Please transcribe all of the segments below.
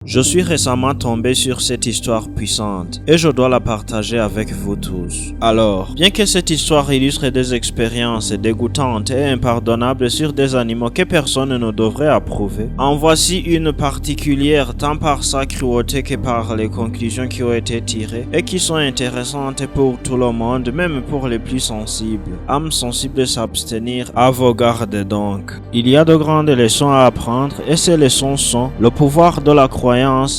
Je suis récemment tombé sur cette histoire puissante et je dois la partager avec vous tous. Alors, bien que cette histoire illustre des expériences dégoûtantes et impardonnables sur des animaux que personne ne devrait approuver, en voici une particulière tant par sa cruauté que par les conclusions qui ont été tirées et qui sont intéressantes pour tout le monde, même pour les plus sensibles. Âmes sensibles s'abstenir, à vos gardes donc. Il y a de grandes leçons à apprendre et ces leçons sont le pouvoir de la croyance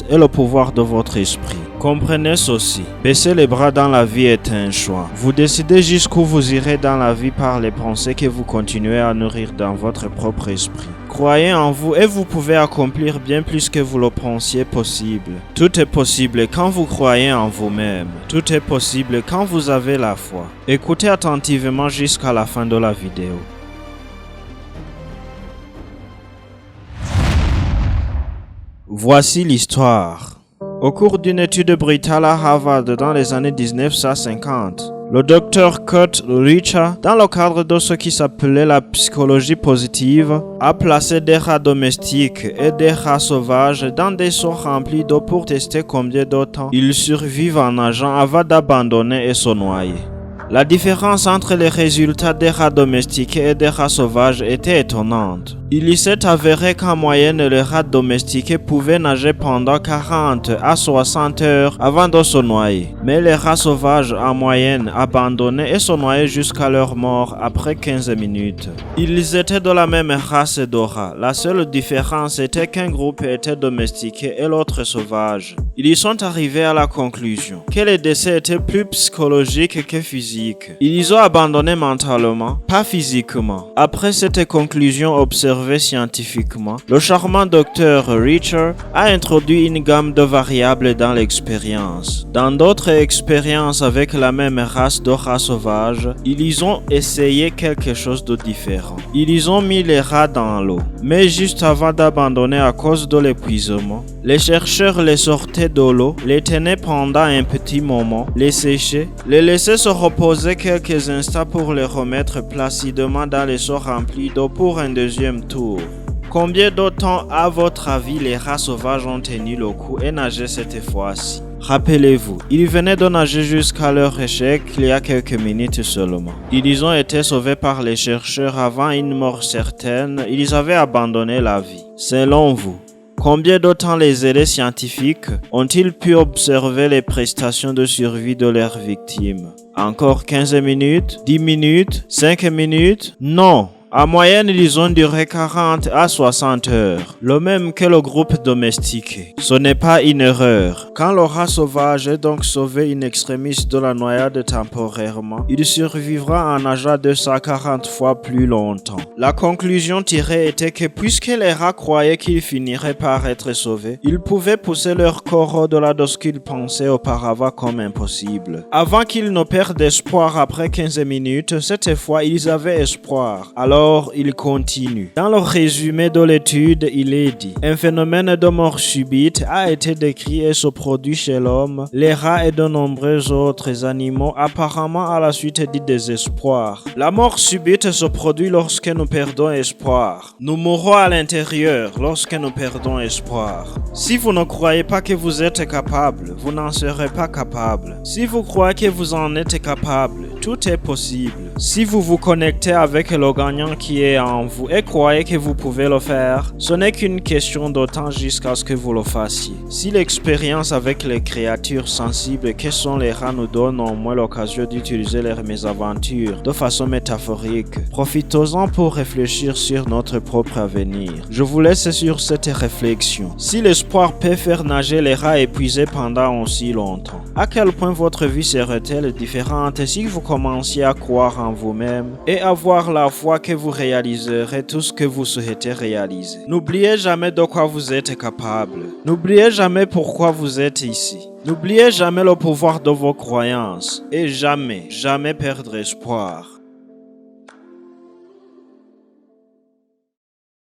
et le pouvoir de votre esprit. Comprenez ceci, baisser les bras dans la vie est un choix. Vous décidez jusqu'où vous irez dans la vie par les pensées que vous continuez à nourrir dans votre propre esprit. Croyez en vous et vous pouvez accomplir bien plus que vous le pensiez possible. Tout est possible quand vous croyez en vous-même. Tout est possible quand vous avez la foi. Écoutez attentivement jusqu'à la fin de la vidéo. Voici l'histoire. Au cours d'une étude brutale à Harvard dans les années 1950, le docteur Kurt Richter, dans le cadre de ce qui s'appelait la psychologie positive, a placé des rats domestiques et des rats sauvages dans des seaux remplis d'eau pour tester combien de temps ils survivent en nageant avant d'abandonner et se noyer. La différence entre les résultats des rats domestiques et des rats sauvages était étonnante. Il s'est avéré qu'en moyenne, les rats domestiqués pouvaient nager pendant 40 à 60 heures avant de se noyer. Mais les rats sauvages, en moyenne, abandonnaient et se noyaient jusqu'à leur mort après 15 minutes. Ils étaient de la même race de rats. La seule différence était qu'un groupe était domestiqué et l'autre sauvage. Ils y sont arrivés à la conclusion que les décès étaient plus psychologiques que physiques. Ils ont abandonné mentalement, pas physiquement. Après cette conclusion observée scientifiquement, le charmant docteur Richter a introduit une gamme de variables dans l'expérience. Dans d'autres expériences avec la même race de rats sauvages, ils ont essayé quelque chose de différent. Ils ont mis les rats dans l'eau, mais juste avant d'abandonner à cause de l'épuisement, les chercheurs les sortaient de l'eau, les tenaient pendant un petit moment, les séchaient, les laissaient se reposer quelques instants pour les remettre placidement dans les seaux remplis d'eau pour un deuxième tour. Combien de temps, à votre avis, les rats sauvages ont tenu le coup et nagé cette fois-ci? Rappelez-vous, ils venaient de nager jusqu'à leur échec il y a quelques minutes seulement. Ils ont été sauvés par les chercheurs avant une mort certaine, ils avaient abandonné la vie. Selon vous, combien de temps les aidés scientifiques ont-ils pu observer les prestations de survie de leurs victimes? Encore 15 minutes? 10 minutes? 5 minutes? Non! En moyenne, ils ont duré 40 à 60 heures, le même que le groupe domestiqué. Ce n'est pas une erreur. Quand le rat sauvage est donc sauvé in extremis de la noyade temporairement, il survivra en nageant 240 fois plus longtemps. La conclusion tirée était que puisque les rats croyaient qu'ils finiraient par être sauvés, ils pouvaient pousser leur corps au-delà de ce qu'ils pensaient auparavant comme impossible. Avant qu'ils ne perdent espoir après 15 minutes, cette fois ils avaient espoir. Alors il continue. Dans le résumé de l'étude, il est dit: un phénomène de mort subite a été décrit et se produit chez l'homme, les rats et de nombreux autres animaux, apparemment à la suite du désespoir. La mort subite se produit lorsque nous perdons espoir. Nous mourrons à l'intérieur lorsque nous perdons espoir. Si vous ne croyez pas que vous êtes capable, vous n'en serez pas capable. Si vous croyez que vous en êtes capable, tout est possible. Si vous vous connectez avec le gagnant qui est en vous et croyez que vous pouvez le faire, ce n'est qu'une question de temps jusqu'à ce que vous le fassiez. Si l'expérience avec les créatures sensibles que sont les rats nous donne au moins l'occasion d'utiliser leurs mésaventures de façon métaphorique, profitons-en pour réfléchir sur notre propre avenir. Je vous laisse sur cette réflexion. Si l'espoir peut faire nager les rats épuisés pendant aussi longtemps, à quel point votre vie serait-elle différente si vous commenciez à croire en vous-même et avoir la foi que vous réaliserez tout ce que vous souhaitez réaliser. N'oubliez jamais de quoi vous êtes capable. N'oubliez jamais pourquoi vous êtes ici. N'oubliez jamais le pouvoir de vos croyances et jamais, jamais perdre espoir.